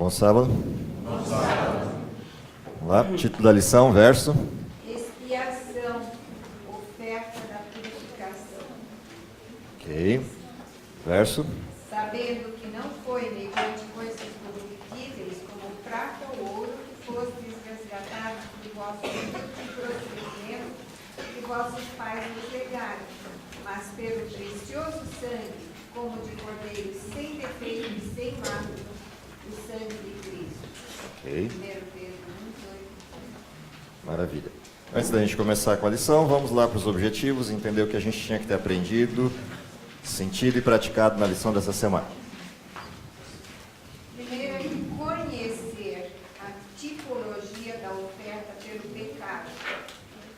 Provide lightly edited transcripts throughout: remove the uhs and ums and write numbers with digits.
Bom sábado. Bom sábado. Vamos lá, título da lição, verso. Expiação, oferta da purificação. Ok. Verso. Sabendo que não foi mediante coisas corruptíveis, como prata ou ouro, que fostes resgatados do vosso humilde procedimento que vossos pais vos legaram, mas pelo precioso sangue, como de cordeiro sem defeito e sem mácula, o sangue de Cristo. Ok. 1 Pedro 1:8. Maravilha. Antes da gente começar com a lição, vamos lá para os objetivos, entender o que a gente tinha que ter aprendido, sentido e praticado na lição dessa semana. Primeiro é conhecer a tipologia da oferta pelo pecado,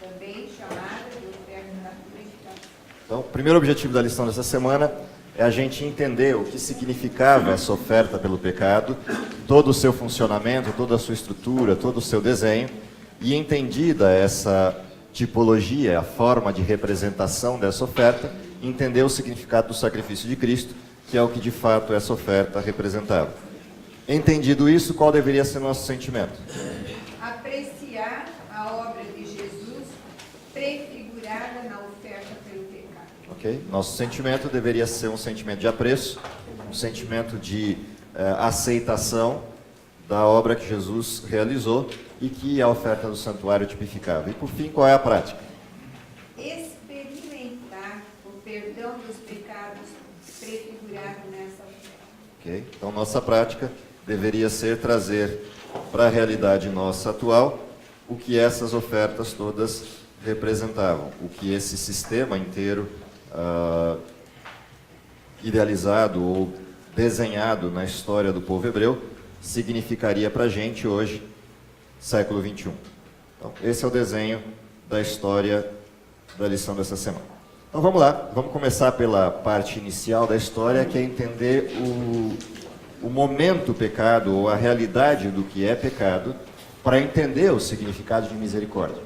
também chamada de oferta da purificação. Então, o primeiro objetivo da lição dessa semana é a gente entender o que significava essa oferta pelo pecado, todo o seu funcionamento, toda a sua estrutura, todo o seu desenho, e entendida essa tipologia, a forma de representação dessa oferta, entender o significado do sacrifício de Cristo, que é o que de fato essa oferta representava. Entendido isso, qual deveria ser nosso sentimento? Apreciar a obra de Jesus prefigurada na oferta pelo pecado. Ok? Nosso sentimento deveria ser um sentimento de apreço, um sentimento de aceitação da obra que Jesus realizou e que a oferta do santuário tipificava. E por fim, qual é a prática? Experimentar o perdão dos pecados prefigurado nessa oferta. Ok? Então, nossa prática deveria ser trazer para a realidade nossa atual o que essas ofertas todas representavam, o que esse sistema inteiro idealizado ou desenhado na história do povo hebreu significaria para a gente hoje, século 21. Então, esse é o desenho da história da lição dessa semana. Então vamos lá, vamos começar pela parte inicial da história, que é entender o momento pecado, ou a realidade do que é pecado, para entender o significado de misericórdia.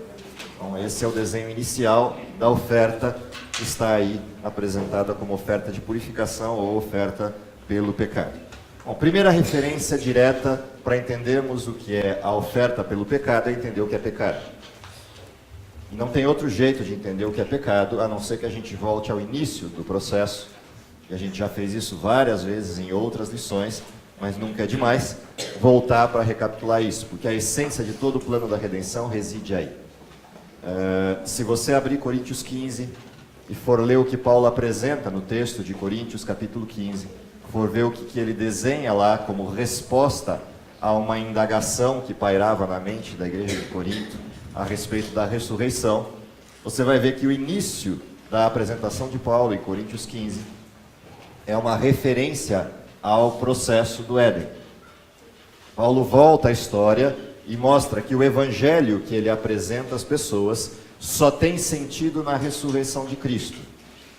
Então esse é o desenho inicial da oferta que está aí apresentada como oferta de purificação ou oferta pelo pecado. Bom, primeira referência direta para entendermos o que é a oferta pelo pecado é entender o que é pecado. E não tem outro jeito de entender o que é pecado, a não ser que a gente volte ao início do processo, e a gente já fez isso várias vezes em outras lições, mas nunca é demais voltar para recapitular isso, porque a essência de todo o plano da redenção reside aí. Se você abrir Coríntios 15 e for ler o que Paulo apresenta no texto de Coríntios, capítulo 15, for ver o que ele desenha lá como resposta a uma indagação que pairava na mente da igreja de Corinto a respeito da ressurreição, você vai ver que o início da apresentação de Paulo em Coríntios 15 é uma referência ao processo do Éden. Paulo volta à história e mostra que o evangelho que ele apresenta às pessoas só tem sentido na ressurreição de Cristo.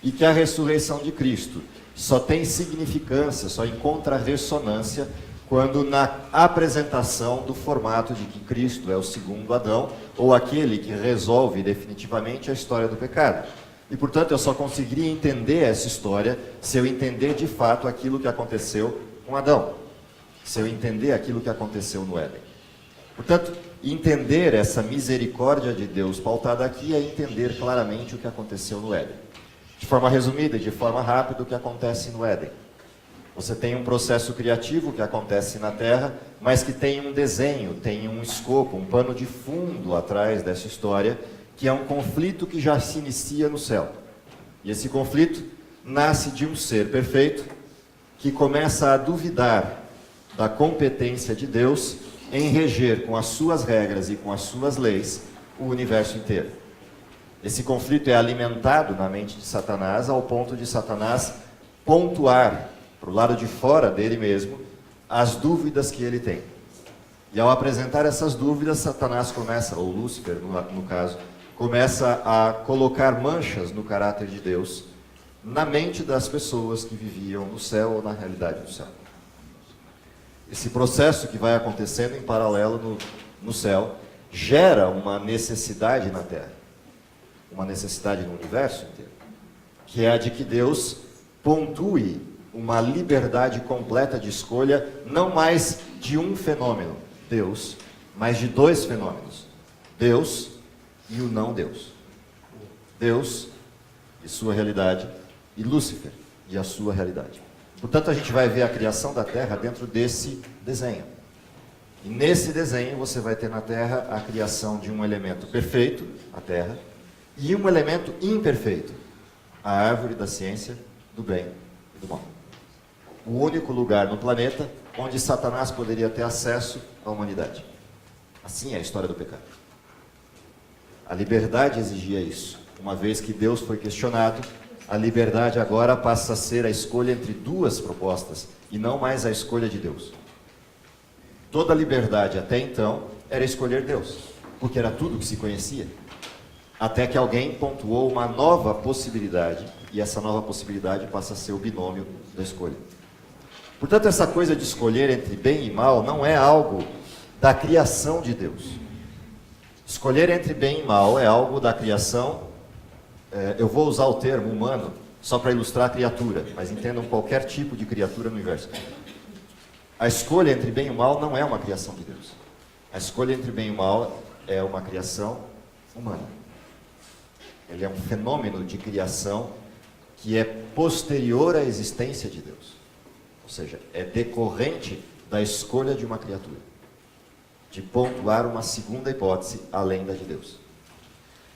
E que a ressurreição de Cristo só tem significância, só encontra ressonância quando na apresentação do formato de que Cristo é o segundo Adão, ou aquele que resolve definitivamente a história do pecado. E, portanto, eu só conseguiria entender essa história se eu entender de fato aquilo que aconteceu com Adão. Se eu entender aquilo que aconteceu no Éden. Portanto, entender essa misericórdia de Deus pautada aqui é entender claramente o que aconteceu no Éden. De forma resumida e de forma rápida, o que acontece no Éden. Você tem um processo criativo que acontece na Terra, mas que tem um desenho, tem um escopo, um pano de fundo atrás dessa história, que é um conflito que já se inicia no céu. E esse conflito nasce de um ser perfeito que começa a duvidar da competência de Deus em reger com as suas regras e com as suas leis o universo inteiro. Esse conflito é alimentado na mente de Satanás ao ponto de Satanás pontuar para o lado de fora dele mesmo as dúvidas que ele tem. E ao apresentar essas dúvidas, Satanás começa, ou Lúcifer no caso, começa a colocar manchas no caráter de Deus na mente das pessoas que viviam no céu ou na realidade do céu. Esse processo que vai acontecendo em paralelo no céu gera uma necessidade na Terra, uma necessidade no universo inteiro, que é a de que Deus pontue uma liberdade completa de escolha, não mais de um fenômeno, Deus, mas de dois fenômenos, Deus e o não Deus. Deus e sua realidade, e Lúcifer e a sua realidade. Portanto, a gente vai ver a criação da Terra dentro desse desenho. E nesse desenho você vai ter na Terra a criação de um elemento perfeito, a Terra, e um elemento imperfeito, a árvore da ciência do bem e do mal. O único lugar no planeta onde Satanás poderia ter acesso à humanidade. Assim é a história do pecado. A liberdade exigia isso. Uma vez que Deus foi questionado, a liberdade agora passa a ser a escolha entre duas propostas, e não mais a escolha de Deus. Toda a liberdade até então era escolher Deus, porque era tudo que se conhecia. Até que alguém pontuou uma nova possibilidade, e essa nova possibilidade passa a ser o binômio da escolha. Portanto, essa coisa de escolher entre bem e mal não é algo da criação de Deus. Escolher entre bem e mal é algo da criação. Eu vou usar o termo humano só para ilustrar a criatura, mas entendam qualquer tipo de criatura no universo. A escolha entre bem e mal não é uma criação de Deus. A escolha entre bem e mal é uma criação humana. Ele é um fenômeno de criação que é posterior à existência de Deus. Ou seja, é decorrente da escolha de uma criatura, de pontuar uma segunda hipótese além da de Deus.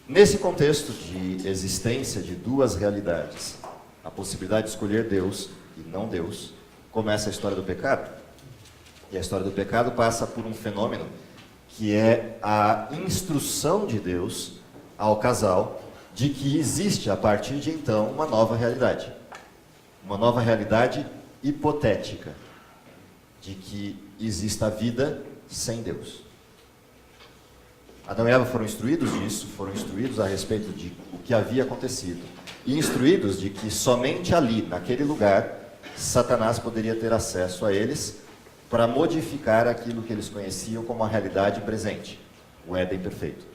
Nesse contexto de existência de duas realidades, a possibilidade de escolher Deus e não Deus, começa a história do pecado. E a história do pecado passa por um fenômeno que é a instrução de Deus ao casal de que existe a partir de então uma nova realidade. Uma nova realidade hipotética, de que exista vida sem Deus. Adão e Eva foram instruídos disso, foram instruídos a respeito de o que havia acontecido, e instruídos de que somente ali, naquele lugar, Satanás poderia ter acesso a eles para modificar aquilo que eles conheciam como a realidade presente, o Éden perfeito.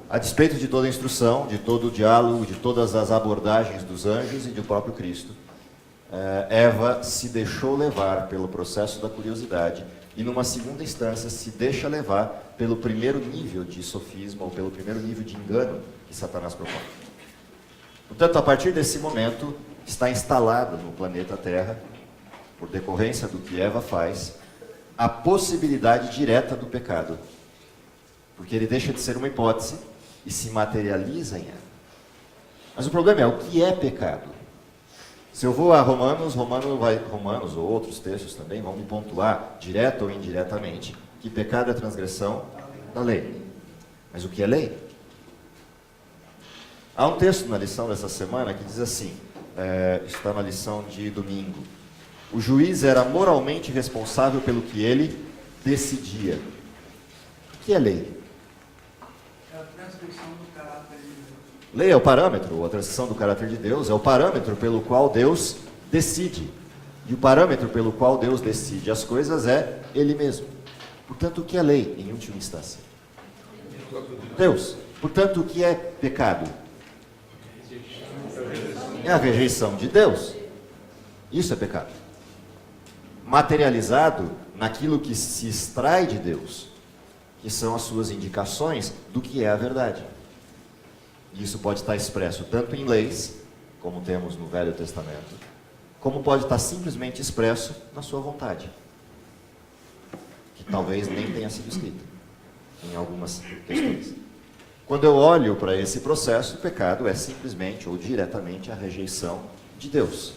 A despeito de toda a instrução, de todo o diálogo, de todas as abordagens dos anjos e do próprio Cristo, Eva se deixou levar pelo processo da curiosidade e, numa segunda instância, se deixa levar pelo primeiro nível de sofisma ou pelo primeiro nível de engano que Satanás propõe. Portanto, a partir desse momento, está instalado no planeta Terra, por decorrência do que Eva faz, a possibilidade direta do pecado. Porque ele deixa de ser uma hipótese e se materializa em ela. Mas o problema é, o que é pecado? Se eu vou a Romanos ou outros textos também vão me pontuar, direta ou indiretamente, que pecado é transgressão da lei. Mas o que é lei? Há um texto na lição dessa semana que diz assim, está na lição de domingo: o juiz era moralmente responsável pelo que ele decidia. O que é lei? É a transcrição do caráter de Deus. Lei é o parâmetro, a transcrição do caráter de Deus é o parâmetro pelo qual Deus decide. E o parâmetro pelo qual Deus decide as coisas é Ele mesmo. Portanto, o que é lei, em última instância? Deus. Portanto, o que é pecado? É a rejeição de Deus. Isso é pecado. Materializado naquilo que se extrai de Deus, que são as suas indicações do que é a verdade. E isso pode estar expresso tanto em leis, como temos no Velho Testamento, como pode estar simplesmente expresso na sua vontade, que talvez nem tenha sido escrita em algumas questões. Quando eu olho para esse processo, o pecado é simplesmente ou diretamente a rejeição de Deus.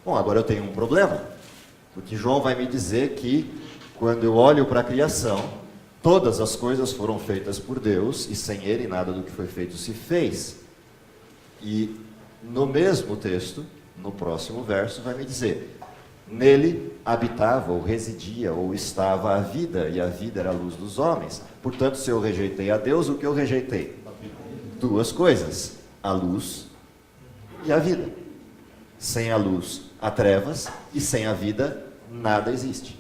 Bom, agora eu tenho um problema, porque João vai me dizer que quando eu olho para a criação, todas as coisas foram feitas por Deus e sem Ele nada do que foi feito se fez. E no mesmo texto, no próximo verso, vai me dizer: nele habitava ou residia ou estava a vida, e a vida era a luz dos homens. Portanto, se eu rejeitei a Deus, o que eu rejeitei? Duas coisas: a luz e a vida. Sem a luz, há trevas, e sem a vida, nada existe.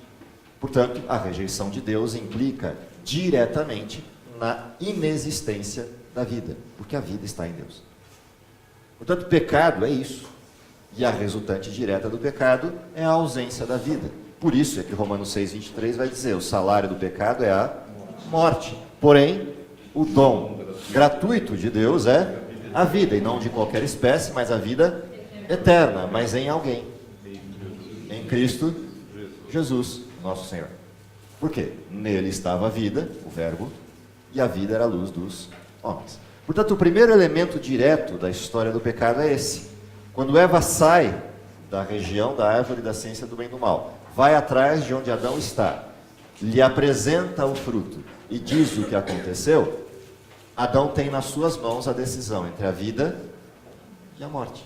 Portanto, a rejeição de Deus implica diretamente na inexistência da vida, porque a vida está em Deus. Portanto, pecado é isso. E a resultante direta do pecado é a ausência da vida. Por isso é que Romanos 6,23 vai dizer, o salário do pecado é a morte. Porém, o dom gratuito de Deus é a vida, e não de qualquer espécie, mas a vida eterna, mas em alguém. Em Cristo Jesus, nosso Senhor. Por quê? Nele estava a vida, o verbo, e a vida era a luz dos homens. Portanto, o primeiro elemento direto da história do pecado é esse. Quando Eva sai da região da árvore da ciência do bem e do mal, vai atrás de onde Adão está, lhe apresenta o fruto e diz o que aconteceu, Adão tem nas suas mãos a decisão entre a vida e a morte.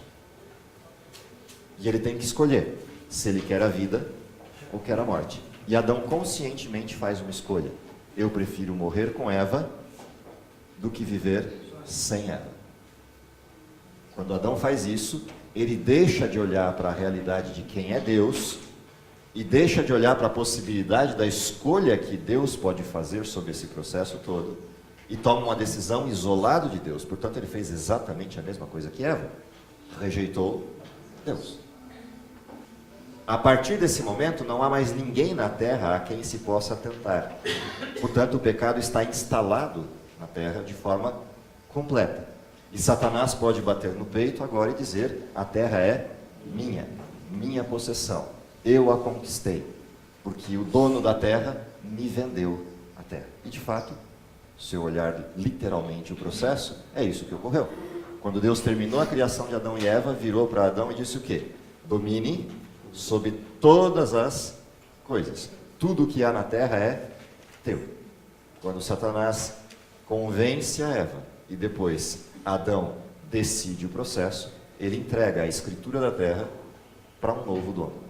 E ele tem que escolher se ele quer a vida ou quer a morte. E Adão conscientemente faz uma escolha. Eu prefiro morrer com Eva do que viver sem ela. Quando Adão faz isso, ele deixa de olhar para a realidade de quem é Deus e deixa de olhar para a possibilidade da escolha que Deus pode fazer sobre esse processo todo e toma uma decisão isolado de Deus. Portanto, ele fez exatamente a mesma coisa que Eva. Rejeitou Deus. A partir desse momento, não há mais ninguém na terra a quem se possa tentar. Portanto, o pecado está instalado na terra de forma completa. E Satanás pode bater no peito agora e dizer, a terra é minha possessão. Eu a conquistei, porque o dono da terra me vendeu a terra. E de fato, se eu olhar literalmente o processo, é isso que ocorreu. Quando Deus terminou a criação de Adão e Eva, virou para Adão e disse o quê? Domine sobre todas as coisas. Tudo que há na terra é teu. Quando Satanás convence a Eva e depois Adão decide o processo, ele entrega a escritura da terra para um novo dono.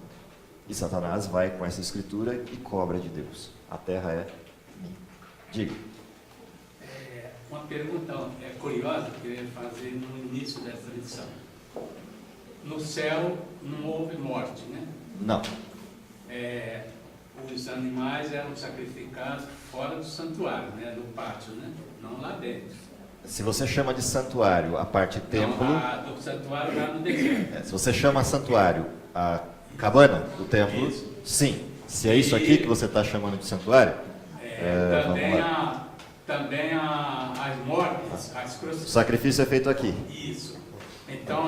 E Satanás vai com essa escritura e cobra de Deus. A terra é minha. Diga. Uma pergunta curiosa que eu ia fazer no início dessa lição. No céu não houve morte, né? Não. Os animais eram sacrificados fora do santuário, né? No pátio, né? Não lá dentro. Se você chama de santuário a parte templo... Não, do santuário lá no deserto. Se você chama santuário a cabana do templo, Isso. sim. Se é isso aqui que você está chamando de santuário, Também as mortes, as o crucifixões. sacrifício é feito aqui. Isso. Então,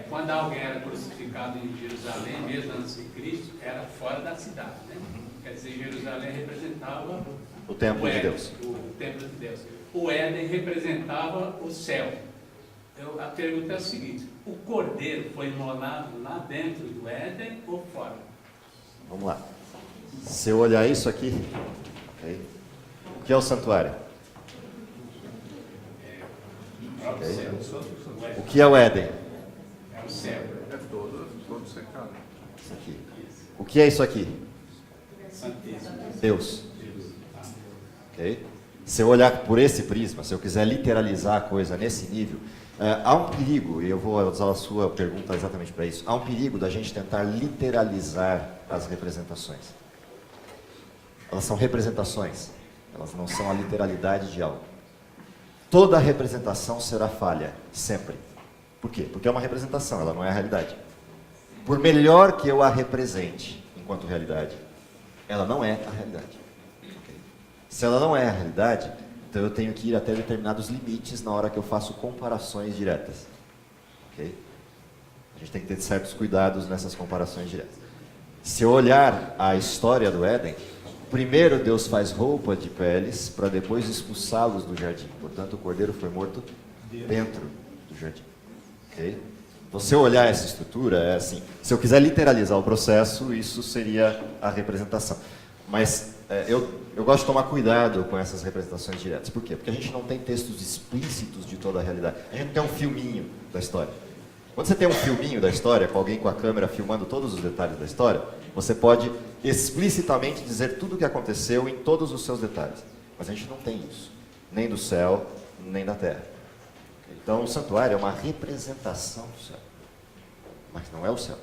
quando alguém era crucificado em Jerusalém, mesmo antes de Cristo, era fora da cidade, né? Quer dizer, Jerusalém representava O templo de Deus. O templo de Deus. O Éden representava o céu. A pergunta é a seguinte: o cordeiro foi imolado lá dentro do Éden ou fora? Vamos lá. Se eu olhar isso aqui, okay, o que é o santuário? Okay. O que é o Éden? É o céu. É todo secado. Isso aqui. O que é isso aqui? Santíssimo. Deus. Okay? Se eu olhar por esse prisma, se eu quiser literalizar a coisa nesse nível, há um perigo, e eu vou usar a sua pergunta exatamente para isso, há um perigo da gente tentar literalizar as representações. Elas são representações, elas não são a literalidade de algo. Toda representação será falha, sempre. Por quê? Porque é uma representação, ela não é a realidade. Por melhor que eu a represente enquanto realidade, ela não é a realidade. Okay? Se ela não é a realidade, então eu tenho que ir até determinados limites na hora que eu faço comparações diretas. Okay? A gente tem que ter certos cuidados nessas comparações diretas. Se eu olhar a história do Éden, primeiro Deus faz roupa de peles para depois expulsá-los do jardim. Portanto, o cordeiro foi morto dentro do jardim. Okay? Então, se eu olhar essa estrutura, é assim. Se eu quiser literalizar o processo, isso seria a representação. Mas eu gosto de tomar cuidado com essas representações diretas. Por quê? Porque a gente não tem textos explícitos de toda a realidade. A gente não tem um filminho da história. Quando você tem um filminho da história, com alguém com a câmera filmando todos os detalhes da história, você pode explicitamente dizer tudo o que aconteceu em todos os seus detalhes. Mas a gente não tem isso. Nem do céu, nem da terra. Então o santuário é uma representação do céu. Mas não é o céu.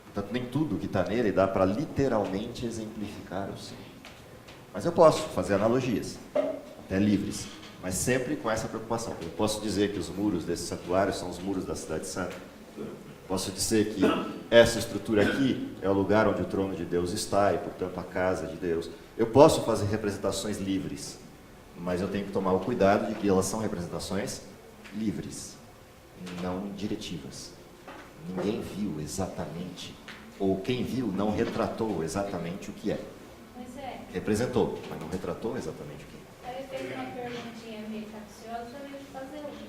Portanto, nem tudo que está nele dá para literalmente exemplificar o céu. Mas eu posso fazer analogias, até livres, mas sempre com essa preocupação. Eu posso dizer que os muros desse santuário são os muros da Cidade Santa. Posso dizer que essa estrutura aqui é o lugar onde o trono de Deus está e, portanto, a casa de Deus. Eu posso fazer representações livres, mas eu tenho que tomar o cuidado de que elas são representações livres, não diretivas. Ninguém viu exatamente, ou quem viu não retratou exatamente o que é. Mas é, Representou, mas não retratou exatamente o que é. aí eu fiz uma perguntinha meio capciosa para eu fazer uma.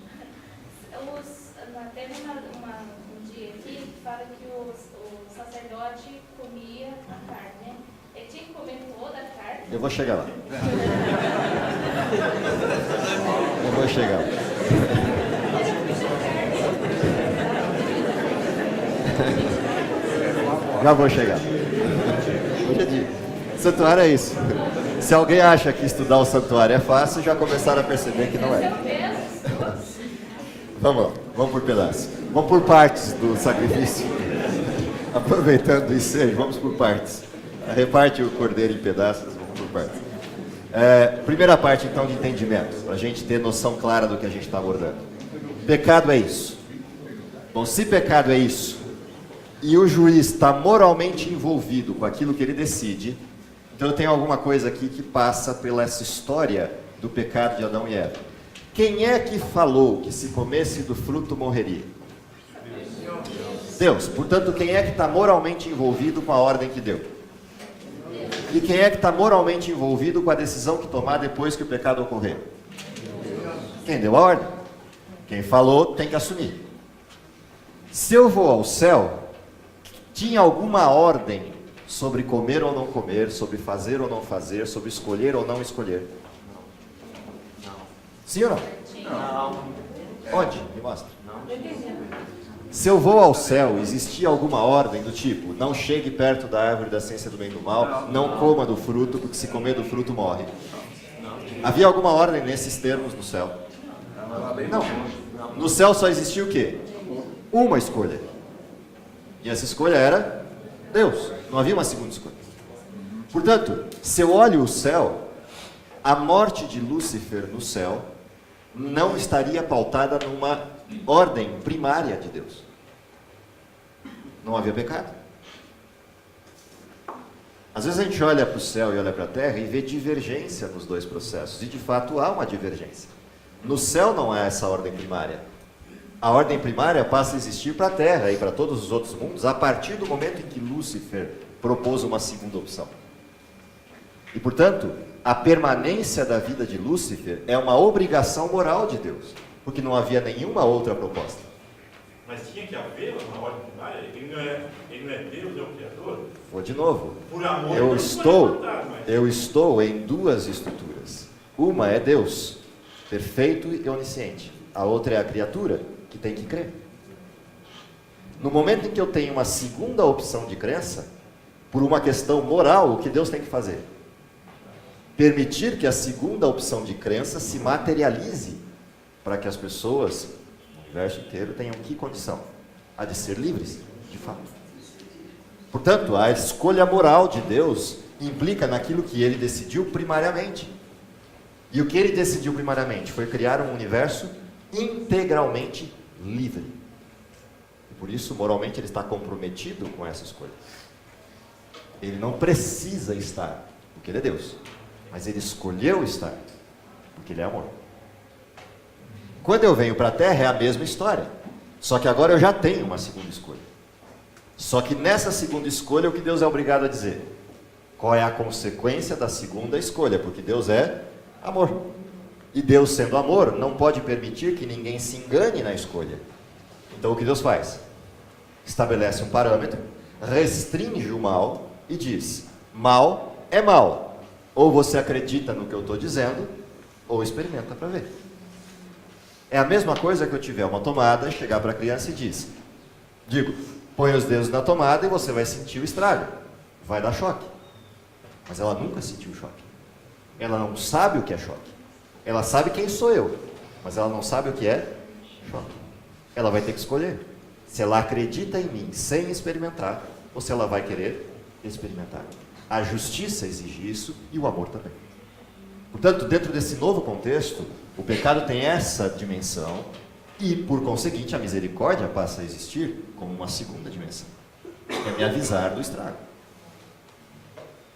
Teve um dia aqui que fala que o sacerdote comia a carne, né? Ele tinha que comer toda a carne. Eu vou chegar lá. Eu vou chegar lá. Já vou chegar. Hoje é dia. Santuário é isso. Se alguém acha que estudar o santuário é fácil, já começaram a perceber que não é. Vamos lá, vamos por pedaços. Vamos por partes do sacrifício. Aproveitando isso aí, vamos por partes. Reparte o cordeiro em pedaços, vamos por partes. Primeira parte, então, de entendimento, para a gente ter noção clara do que a gente está abordando. Pecado é isso. Bom, se pecado é isso, e o juiz está moralmente envolvido com aquilo que ele decide, então eu tenho alguma coisa aqui que passa pela essa história do pecado de Adão e Eva. Quem é que falou que se comesse do fruto morreria? Deus. Portanto, quem é que está moralmente envolvido com a ordem que deu? E quem é que está moralmente envolvido com a decisão que tomar depois que o pecado ocorrer? Quem deu a ordem? Quem falou tem que assumir. Se eu vou ao céu, tinha alguma ordem sobre comer ou não comer, sobre fazer ou não fazer, sobre escolher ou não escolher? Sim ou não? Não. Onde? Me mostra. Se eu vou ao céu, existia alguma ordem do tipo, não chegue perto da árvore da ciência do bem e do mal, não coma do fruto, porque se comer do fruto morre. Havia alguma ordem nesses termos no céu? Não. No céu só existia o quê? Uma escolha. E essa escolha era Deus. Não havia uma segunda escolha. Portanto, se eu olho o céu, a morte de Lúcifer no céu não estaria pautada numa ordem primária de Deus. Não havia pecado. Às vezes a gente olha para o céu e olha para a terra e vê divergência nos dois processos. E de fato há uma divergência. No céu não há essa ordem primária. A ordem primária passa a existir para a terra e para todos os outros mundos a partir do momento em que Lúcifer propôs uma segunda opção. E portanto, a permanência da vida de Lúcifer é uma obrigação moral de Deus, porque não havia nenhuma outra proposta. Mas tinha que haver uma ordem primária? Ele não é Deus, é o Criador? Vou de novo. Por amor, Eu estou em duas estruturas. Uma é Deus, perfeito e onisciente. A outra é a criatura, que tem que crer. No momento em que eu tenho uma segunda opção de crença, por uma questão moral, o que Deus tem que fazer? Permitir que a segunda opção de crença se materialize para que as pessoas, no universo inteiro, tenham que condição? A de ser livres, de fato. Portanto, a escolha moral de Deus implica naquilo que ele decidiu primariamente. E o que ele decidiu primariamente foi criar um universo integralmente livre. E por isso, moralmente, ele está comprometido com essa escolha. Ele não precisa estar, porque ele é Deus. Mas ele escolheu estar, porque ele é amor. Quando eu venho para a Terra é a mesma história. Só que agora eu já tenho uma segunda escolha. Só que nessa segunda escolha o que Deus é obrigado a dizer? Qual é a consequência da segunda escolha? Porque Deus é amor. E Deus, sendo amor, não pode permitir que ninguém se engane na escolha. Então o que Deus faz? Estabelece um parâmetro, restringe o mal e diz: mal é mal. Ou você acredita no que eu estou dizendo, ou experimenta para ver. É a mesma coisa que eu tiver uma tomada, chegar para a criança e digo, põe os dedos na tomada e você vai sentir o estrago. Vai dar choque. Mas ela nunca sentiu choque. Ela não sabe o que é choque. Ela sabe quem sou eu, mas ela não sabe o que é choque. Ela vai ter que escolher se ela acredita em mim sem experimentar, ou se ela vai querer experimentar. A justiça exige isso e o amor também. Portanto, dentro desse novo contexto, o pecado tem essa dimensão E, por conseguinte, a misericórdia passa a existir como uma segunda dimensão. É me avisar do estrago.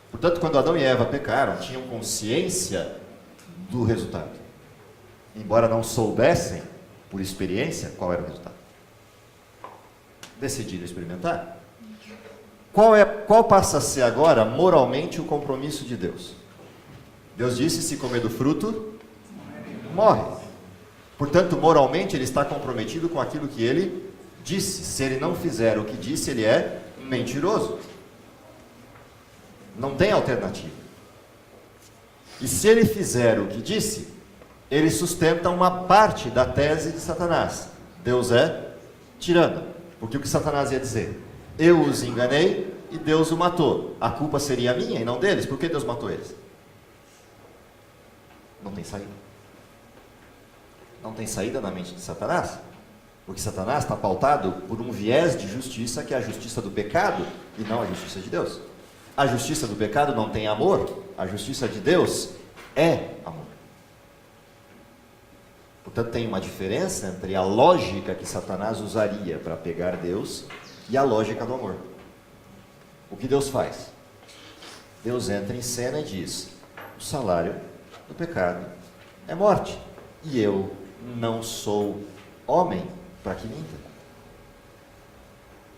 Portanto, quando Adão e Eva pecaram, tinham consciência do resultado. Embora não soubessem, por experiência, qual era o resultado. Decidiram experimentar. Qual passa a ser agora, moralmente, o compromisso de Deus? Deus disse, se comer do fruto, morre. Portanto, moralmente, ele está comprometido com aquilo que ele disse. Se ele não fizer o que disse, ele é mentiroso. Não tem alternativa. E se ele fizer o que disse, ele sustenta uma parte da tese de Satanás. Deus é tirano. Porque o que Satanás ia dizer? Eu os enganei e Deus o matou. A culpa seria minha e não deles. Por que Deus matou eles? Não tem saída. Não tem saída na mente de Satanás. Porque Satanás está pautado por um viés de justiça que é a justiça do pecado e não a justiça de Deus. A justiça do pecado não tem amor. A justiça de Deus é amor. Portanto, tem uma diferença entre a lógica que Satanás usaria para pegar Deus e a lógica do amor. O que Deus faz? Deus entra em cena e diz: o salário do pecado é morte. E eu não sou homem para que minta.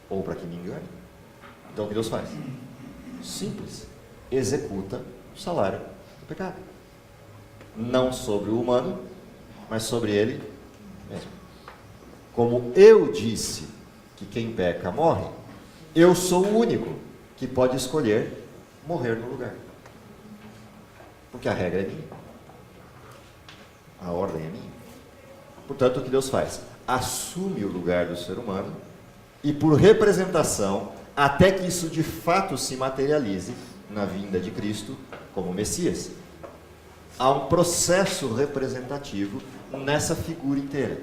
Ou para que me engane. Então o que Deus faz? Simples. Executa o salário do pecado. Não sobre o humano, mas sobre ele mesmo. Como eu disse que quem peca morre, eu sou o único que pode escolher morrer no lugar. Porque a regra é minha. A ordem é minha. Portanto, o que Deus faz? Assume o lugar do ser humano e, por representação, até que isso de fato se materialize na vinda de Cristo como Messias. Há um processo representativo nessa figura inteira.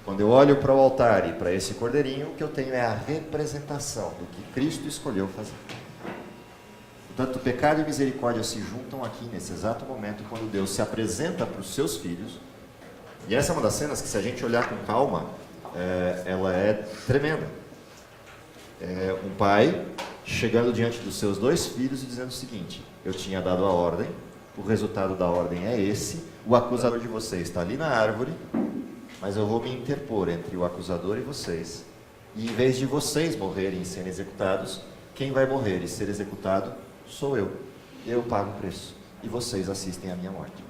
Quando eu olho para o altar e para esse cordeirinho, o que eu tenho é a representação do que Cristo escolheu fazer. Portanto, pecado e misericórdia se juntam aqui nesse exato momento, quando Deus se apresenta para os seus filhos. E essa é uma das cenas que, se a gente olhar com calma, ela é tremenda. É um pai chegando diante dos seus dois filhos e dizendo o seguinte: eu tinha dado a ordem, o resultado da ordem é esse, o acusador de vocês está ali na árvore, mas eu vou me interpor entre o acusador e vocês, e em vez de vocês morrerem e serem executados, quem vai morrer e ser executado sou eu. Eu pago o preço, e vocês assistem à minha morte.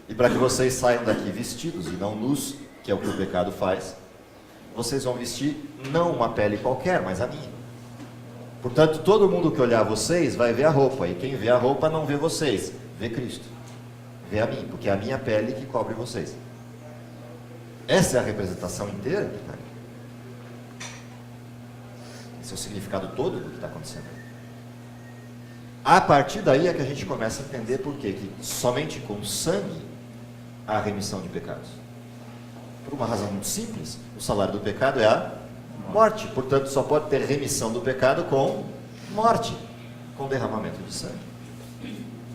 E para que vocês saiam daqui vestidos e não nus, que é o que o pecado faz, vocês vão vestir não uma pele qualquer, mas a minha. Portanto, todo mundo que olhar vocês vai ver a roupa, e quem vê a roupa não vê vocês, vê Cristo. Vê a mim, porque é a minha pele que cobre vocês. Essa é a representação inteira que está aqui. Esse é o significado todo do que está acontecendo. A partir daí é que a gente começa a entender por quê que somente com sangue há remissão de pecados. Por uma razão muito simples: o salário do pecado é a morte. Portanto, só pode ter remissão do pecado com morte, com derramamento de sangue.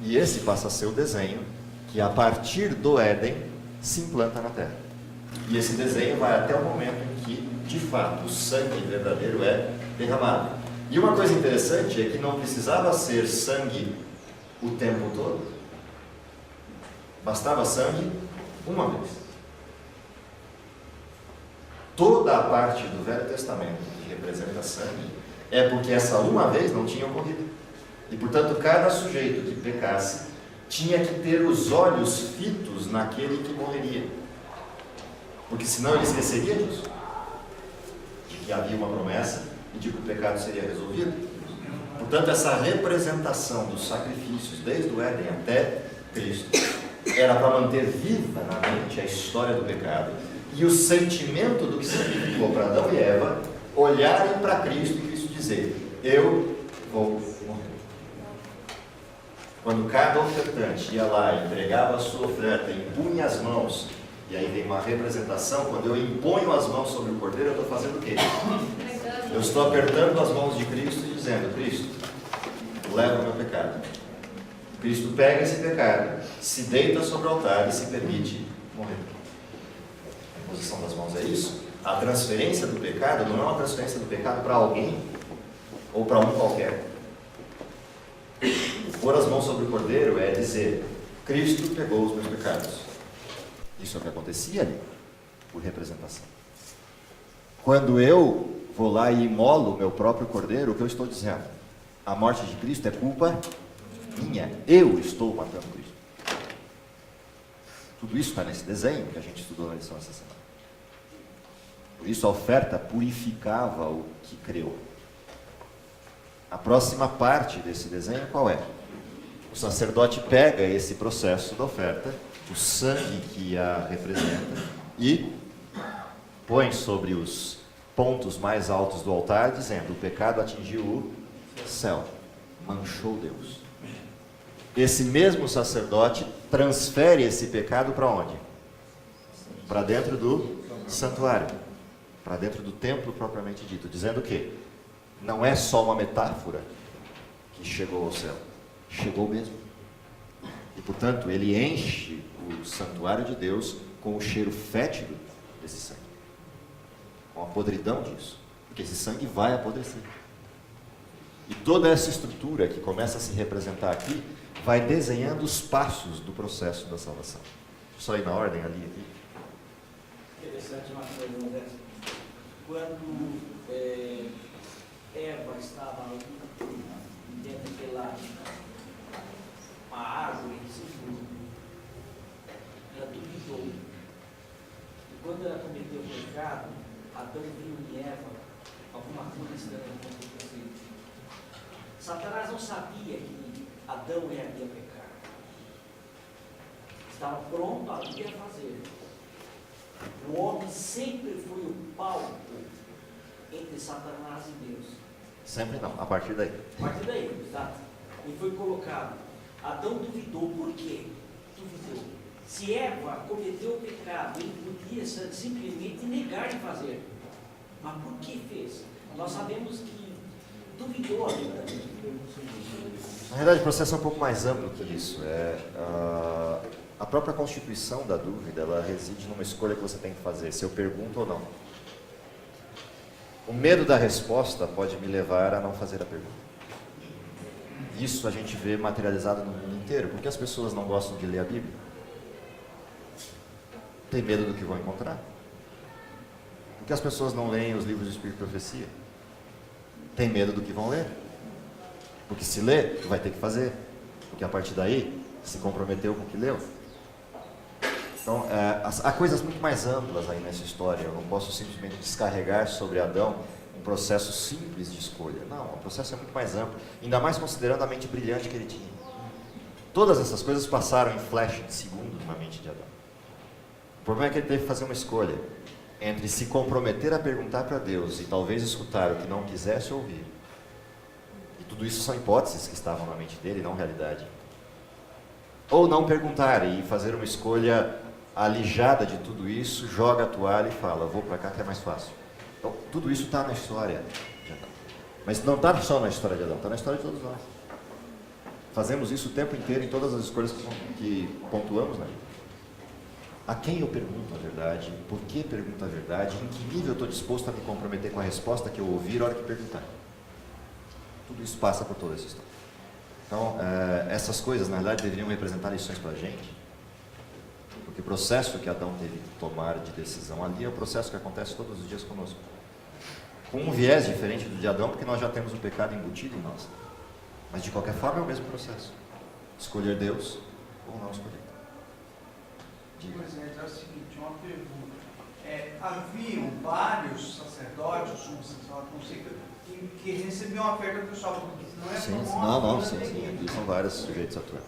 E esse passa a ser o desenho que, a partir do Éden, se implanta na Terra. E esse desenho vai até o momento em que, de fato, o sangue verdadeiro é derramado. E uma coisa interessante é que não precisava ser sangue o tempo todo. Bastava sangue uma vez. Toda a parte do Velho Testamento que representa sangue é porque essa uma vez não tinha ocorrido. E, portanto, cada sujeito que pecasse tinha que ter os olhos fitos naquele que morreria. Porque senão ele esqueceria disso. De que havia uma promessa e de que o pecado seria resolvido. Portanto, essa representação dos sacrifícios, desde o Éden até Cristo, era para manter viva na mente a história do pecado e o sentimento do que significou para Adão e Eva olharem para Cristo e Cristo dizer: eu vou morrer. Quando cada ofertante ia lá e entregava a sua oferta, impunha as mãos, e aí vem uma representação: quando eu imponho as mãos sobre o cordeiro, eu estou fazendo o quê? Eu estou apertando as mãos de Cristo e dizendo: Cristo, leva o meu pecado. Cristo pega esse pecado, se deita sobre o altar e se permite morrer. Posição das mãos é isso. A transferência do pecado não é uma transferência do pecado para alguém ou para um qualquer. Pôr as mãos sobre o cordeiro é dizer: Cristo pegou os meus pecados. Isso é o que acontecia ali, por representação. Quando eu vou lá e imolo o meu próprio cordeiro, o que eu estou dizendo? A morte de Cristo é culpa minha. Eu estou matando Cristo. Tudo isso está nesse desenho que a gente estudou na lição essa semana. Por isso a oferta purificava o que creu. A próxima parte desse desenho qual é? O sacerdote pega esse processo da oferta, o sangue que a representa, e põe sobre os pontos mais altos do altar, dizendo: o pecado atingiu o céu, manchou Deus. Esse mesmo sacerdote transfere esse pecado para onde? Para dentro do santuário, para dentro do templo propriamente dito, dizendo que não é só uma metáfora que chegou ao céu, chegou mesmo. E portanto ele enche o santuário de Deus com o cheiro fétido desse sangue, com a podridão disso, porque esse sangue vai apodrecer. E toda essa estrutura que começa a se representar aqui vai desenhando os passos do processo da salvação. Só ir na ordem ali aqui. Interessante uma coisa, André. Quando Eva estava dentro daquela uma árvore, ela duvidou. E quando ela cometeu o pecado, Adão viu em Eva alguma coisa estranha acontecendo. Satanás não sabia que Adão ia pecar. Estava pronto ali a fazer. O homem sempre foi o palco entre Satanás e Deus. Sempre não, a partir daí. A partir daí, exato. E foi colocado. Adão duvidou. Por quê? Duvidou. Se Eva cometeu o pecado, ele podia simplesmente negar de fazer. Mas por que fez? Nós sabemos que duvidou a verdade. Na verdade, o processo é um pouco mais amplo que isso. A própria constituição da dúvida, ela reside numa escolha que você tem que fazer, se eu pergunto ou não. O medo da resposta pode me levar a não fazer a pergunta. Isso a gente vê materializado no mundo inteiro. Por que as pessoas não gostam de ler a Bíblia? Tem medo do que vão encontrar. Por que as pessoas não leem os livros de Espírito e Profecia? Tem medo do que vão ler. Porque se lê, vai ter que fazer. Porque a partir daí, se comprometeu com o que leu. Então, há coisas muito mais amplas aí nessa história. Eu não posso simplesmente descarregar sobre Adão um processo simples de escolha. Não, o processo é muito mais amplo. Ainda mais considerando a mente brilhante que ele tinha. Todas essas coisas passaram em flash de segundos na mente de Adão. O problema é que ele teve que fazer uma escolha entre se comprometer a perguntar para Deus e talvez escutar o que não quisesse ouvir. E tudo isso são hipóteses que estavam na mente dele, não realidade. Ou não perguntar e fazer uma escolha alijada de tudo isso, joga a toalha e fala: vou para cá que é mais fácil. Então, tudo isso está na história de Adão. Mas não está só na história de Adão, está na história de todos nós. Fazemos isso o tempo inteiro em todas as escolhas que pontuamos na vida. A quem eu pergunto a verdade? Por que pergunto a verdade? Em que nível eu estou disposto a me comprometer com a resposta que eu ouvir na hora que perguntar? Tudo isso passa por toda essa história. Então, essas coisas, na verdade, deveriam representar lições para a gente. Porque o processo que Adão teve que tomar de decisão ali é o processo que acontece todos os dias conosco. Com um viés diferente do de Adão, porque nós já temos o pecado embutido em nós. Mas, de qualquer forma, é o mesmo processo. Escolher Deus ou não escolher. Pois é o seguinte, uma pergunta. Haviam vários sacerdotes, sumos sacerdotes, não sei, que recebiam a oferta do pessoal, porque não é Sim, como uma sim. Aqui são vários sujeitos atuando.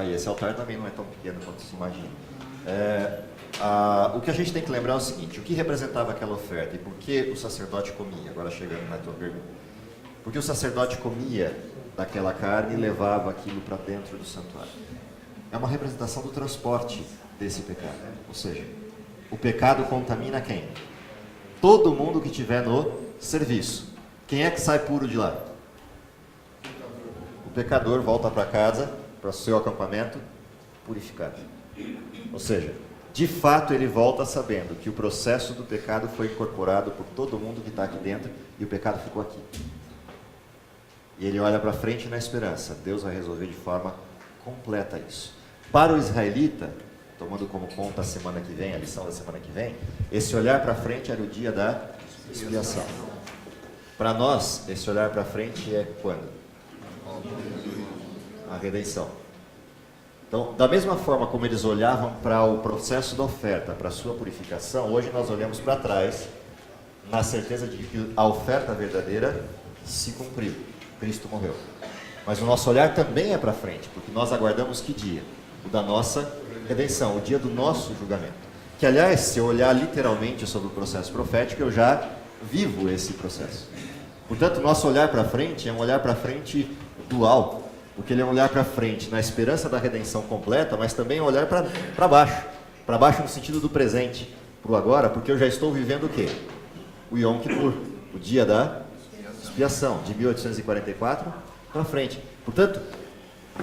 E esse altar também não é tão pequeno quanto se imagina. O que a gente tem que lembrar é o seguinte: o que representava aquela oferta e por que o sacerdote comia? Agora chegando na tua pergunta. Porque o sacerdote comia daquela carne e levava aquilo para dentro do santuário. É uma representação do transporte desse pecado. Ou seja, o pecado contamina quem? Todo mundo que estiver no serviço. Quem é que sai puro de lá? O pecador volta para casa, para o seu acampamento, purificado. Ou seja, de fato ele volta sabendo que o processo do pecado foi incorporado por todo mundo que está aqui dentro e o pecado ficou aqui. E ele olha para frente na esperança. Deus vai resolver de forma completa isso. Para o israelita, tomando como conta a semana que vem, a lição da semana que vem, esse olhar para frente era o dia da expiação. Para nós, esse olhar para frente é quando? A redenção. Então, da mesma forma como eles olhavam para o processo da oferta, para a sua purificação, hoje nós olhamos para trás, na certeza de que a oferta verdadeira se cumpriu. Cristo morreu. Mas o nosso olhar também é para frente, porque nós aguardamos que dia? O da nossa redenção, o dia do nosso julgamento. Que, aliás, se eu olhar literalmente sobre o processo profético, eu já vivo esse processo. Portanto, o nosso olhar para frente é um olhar para frente dual, porque ele é um olhar para frente na esperança da redenção completa, mas também é um olhar para baixo no sentido do presente, para o agora, porque eu já estou vivendo o quê? O Yom Kippur, o dia da expiação, de 1844 para frente. Portanto,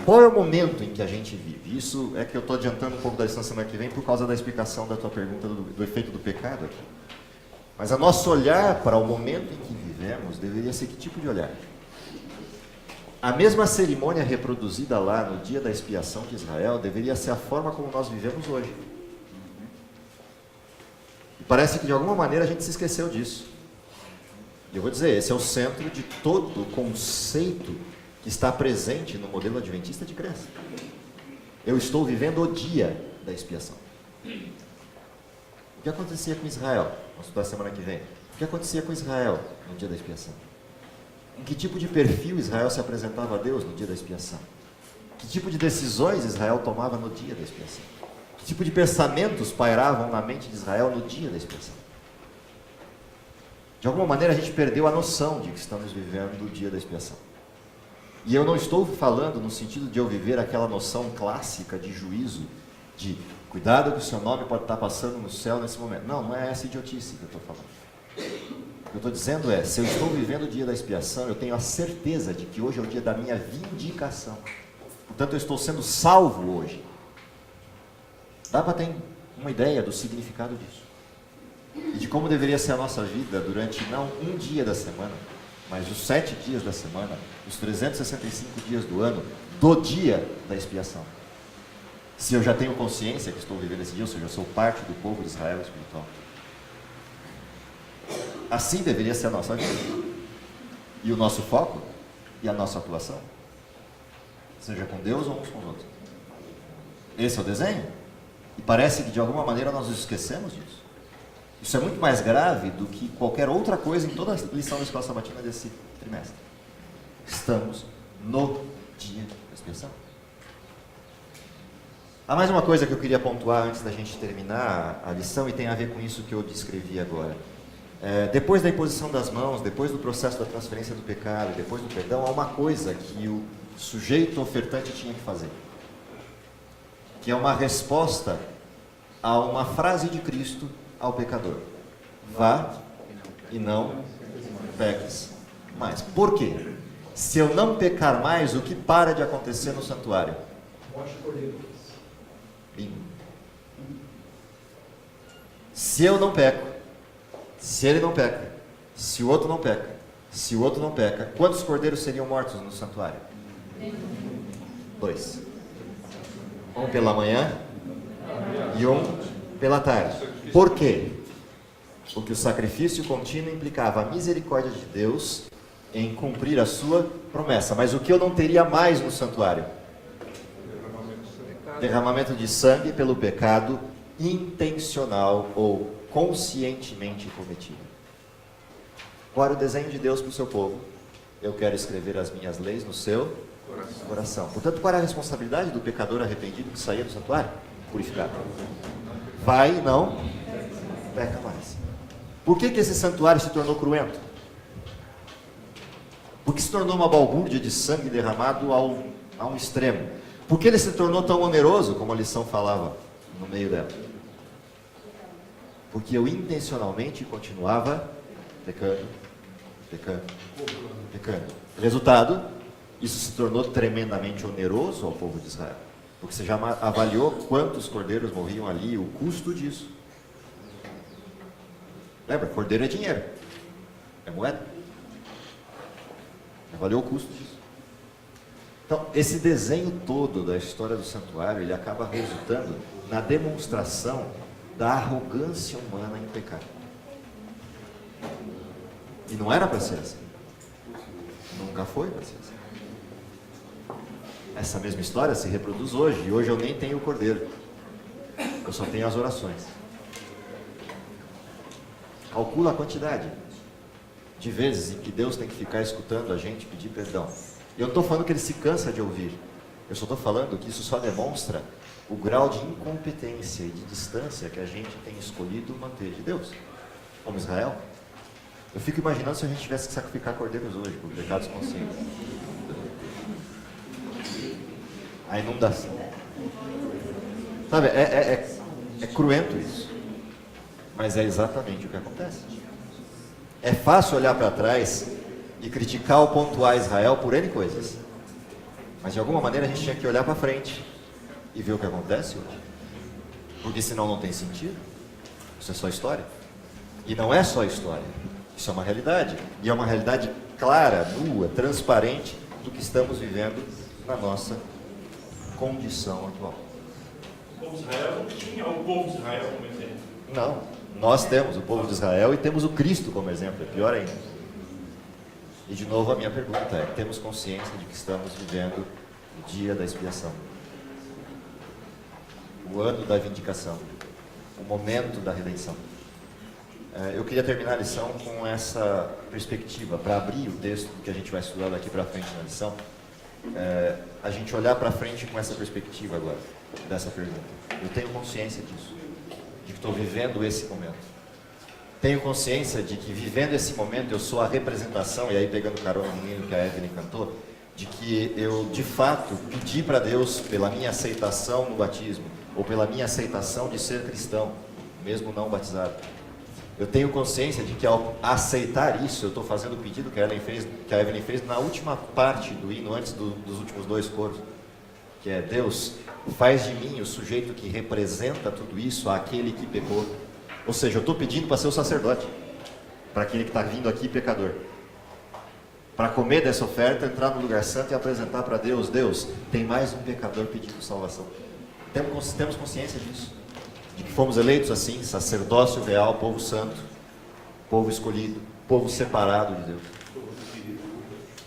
qual é o momento em que a gente vive? Isso é que eu estou adiantando um pouco da lição semana que vem por causa da explicação da tua pergunta do efeito do pecado aqui. Mas o nosso olhar para o momento em que vivemos deveria ser que tipo de olhar? A mesma cerimônia reproduzida lá no dia da expiação de Israel deveria ser a forma como nós vivemos hoje. E parece que de alguma maneira a gente se esqueceu disso. E eu vou dizer, esse é o centro de todo o conceito que está presente no modelo adventista de crença. Eu estou vivendo o dia da expiação. O que acontecia com Israel? Vamos estudar semana que vem. O que acontecia com Israel no dia da expiação? Em que tipo de perfil Israel se apresentava a Deus no dia da expiação? Que tipo de decisões Israel tomava no dia da expiação? Que tipo de pensamentos pairavam na mente de Israel no dia da expiação? De alguma maneira a gente perdeu a noção de que estamos vivendo o dia da expiação. E eu não estou falando no sentido de eu viver aquela noção clássica de juízo, de cuidado que o seu nome pode estar passando no céu nesse momento. Não, não é essa idiotice que eu estou falando. O que eu estou dizendo é, se eu estou vivendo o dia da expiação, eu tenho a certeza de que hoje é o dia da minha vindicação. Portanto, eu estou sendo salvo hoje. Dá para ter uma ideia do significado disso? E de como deveria ser a nossa vida durante não um dia da semana, mas os 7 dias da semana, os 365 dias do ano, do dia da expiação. Se eu já tenho consciência que estou vivendo esse dia, ou seja, eu sou parte do povo de Israel espiritual. Assim deveria ser a nossa vida. E o nosso foco e a nossa atuação, seja com Deus ou uns com os outros. Esse é o desenho? E parece que de alguma maneira nós nos esquecemos disso. Isso é muito mais grave do que qualquer outra coisa em toda a lição da escola sabatina desse trimestre. Estamos no dia da expiação. Há mais uma coisa que eu queria pontuar antes da gente terminar a lição e tem a ver com isso que eu descrevi agora. Depois da imposição das mãos, depois do processo da transferência do pecado, depois do perdão, há uma coisa que o sujeito ofertante tinha que fazer, que é uma resposta a uma frase de Cristo ao pecador: vá e não peques mais. Por quê? Se eu não pecar mais, o que para de acontecer no santuário? Bingo. Se eu não peco, se ele não peca, se o outro não peca, se o outro não peca, quantos cordeiros seriam mortos no santuário? 2. Um pela manhã e um pela tarde. Por quê? Porque o sacrifício contínuo implicava a misericórdia de Deus em cumprir a sua promessa. Mas o que eu não teria mais no santuário? Derramamento de sangue pelo pecado intencional ou conscientemente cometido. Qual era o desenho de Deus para o seu povo? Eu quero escrever as minhas leis no seu coração. Portanto, qual era a responsabilidade do pecador arrependido que saía do santuário? Purificar. Vai e não peca mais. Por que esse santuário se tornou cruento? Porque se tornou uma balbúrdia de sangue derramado a um extremo. Por que ele se tornou tão oneroso, como a lição falava no meio dela? Porque eu intencionalmente continuava pecando. Resultado, isso se tornou tremendamente oneroso ao povo de Israel. Porque você já avaliou quantos cordeiros morriam ali, o custo disso. Lembra, cordeiro é dinheiro, é moeda. Avaliou o custo disso. Então, esse desenho todo da história do santuário, ele acaba resultando na demonstração da arrogância humana em pecar. E não era para ser assim. Nunca foi para ser assim. Essa mesma história se reproduz hoje, e hoje eu nem tenho o cordeiro. Eu só tenho as orações. Calcula a quantidade de vezes em que Deus tem que ficar escutando a gente pedir perdão. E eu não estou falando que ele se cansa de ouvir. Eu só estou falando que isso só demonstra o grau de incompetência e de distância que a gente tem escolhido manter de Deus. Como Israel. Eu fico imaginando se a gente tivesse que sacrificar cordeiros hoje por pecados conscientes. A inundação. Sabe, é cruento isso. Mas é exatamente o que acontece. É fácil olhar para trás e criticar ou pontuar Israel por N coisas. Mas de alguma maneira a gente tinha que olhar para frente e ver o que acontece hoje. Porque senão não tem sentido. Isso é só história. E não é só história. Isso é uma realidade. E é uma realidade clara, nua, transparente do que estamos vivendo na nossa condição atual. O povo de Israel não tinha o povo de Israel como exemplo. Não. Nós temos o povo de Israel e temos o Cristo como exemplo. É pior ainda. E de novo a minha pergunta é, temos consciência de que estamos vivendo o dia da expiação? O ano da vindicação? O momento da redenção? Eu queria terminar a lição com essa perspectiva, para abrir o texto que a gente vai estudar daqui para frente na lição, a gente olhar para frente com essa perspectiva agora, dessa pergunta. Eu tenho consciência disso, de que estou vivendo esse momento. Tenho consciência de que vivendo esse momento eu sou a representação, e aí pegando carona no hino que a Evelyn cantou, de que eu de fato pedi para Deus pela minha aceitação no batismo, ou pela minha aceitação de ser cristão, mesmo não batizado. Eu tenho consciência de que ao aceitar isso, eu estou fazendo o pedido que a Evelyn fez na última parte do hino, antes dos últimos dois coros, que é: Deus, faz de mim o sujeito que representa tudo isso, aquele que pecou. Ou seja, eu estou pedindo para ser o sacerdote, para aquele que está vindo aqui pecador, para comer dessa oferta, entrar no lugar santo e apresentar para Deus: Deus, tem mais um pecador pedindo salvação. Temos consciência disso, de que fomos eleitos assim, sacerdócio real, povo santo, povo escolhido, povo separado de Deus.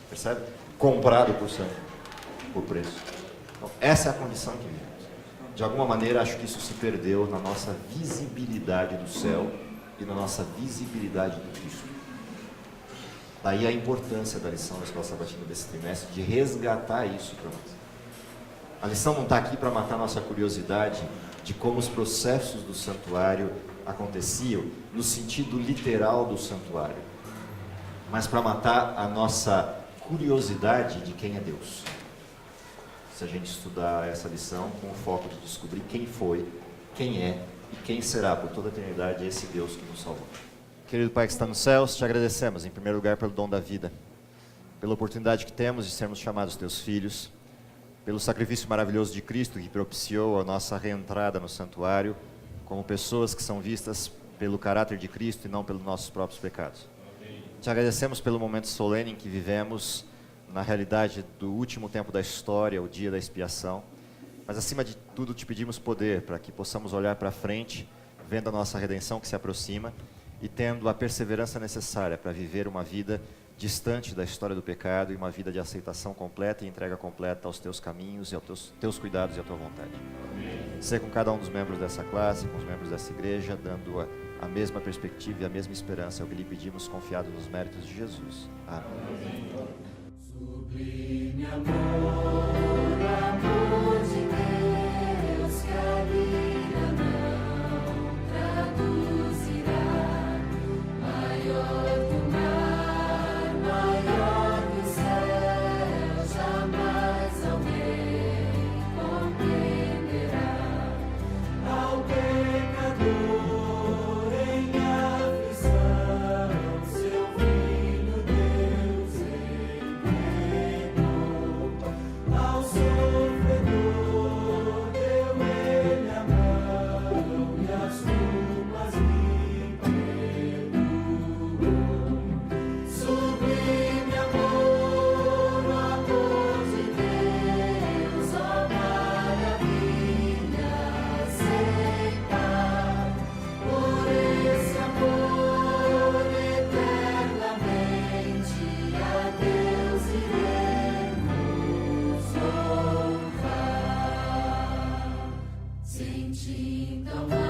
Percebe? Comprado por sangue, por preço. Então, essa é a condição que vivemos. De alguma maneira, acho que isso se perdeu na nossa visibilidade do céu e na nossa visibilidade do Cristo. Daí a importância da lição da Escola Sabatina desse trimestre, de resgatar isso para nós. A lição não está aqui para matar nossa curiosidade de como os processos do santuário aconteciam, no sentido literal do santuário, mas para matar a nossa curiosidade de quem é Deus. Se a gente estudar essa lição com o foco de descobrir quem foi, quem é e quem será por toda a eternidade esse Deus que nos salvou. Querido Pai que está nos céus, te agradecemos em primeiro lugar pelo dom da vida, pela oportunidade que temos de sermos chamados teus filhos, pelo sacrifício maravilhoso de Cristo que propiciou a nossa reentrada no santuário, como pessoas que são vistas pelo caráter de Cristo e não pelos nossos próprios pecados. Te agradecemos pelo momento solene em que vivemos, na realidade do último tempo da história, o dia da expiação, mas acima de tudo te pedimos poder para que possamos olhar para frente, vendo a nossa redenção que se aproxima e tendo a perseverança necessária para viver uma vida distante da história do pecado e uma vida de aceitação completa e entrega completa aos teus caminhos e aos teus cuidados e à tua vontade. Ser com cada um dos membros dessa classe, com os membros dessa igreja, dando a mesma perspectiva e a mesma esperança, é o que lhe pedimos, confiado nos méritos de Jesus. Amém. Sublime amor, amor de Deus que a vida não traduzirá. Maior que o mar, maior que o céu, jamais alguém compreenderá. Ao pecador em aflição, seu Filho Deus entregou. Ao sofredor de tão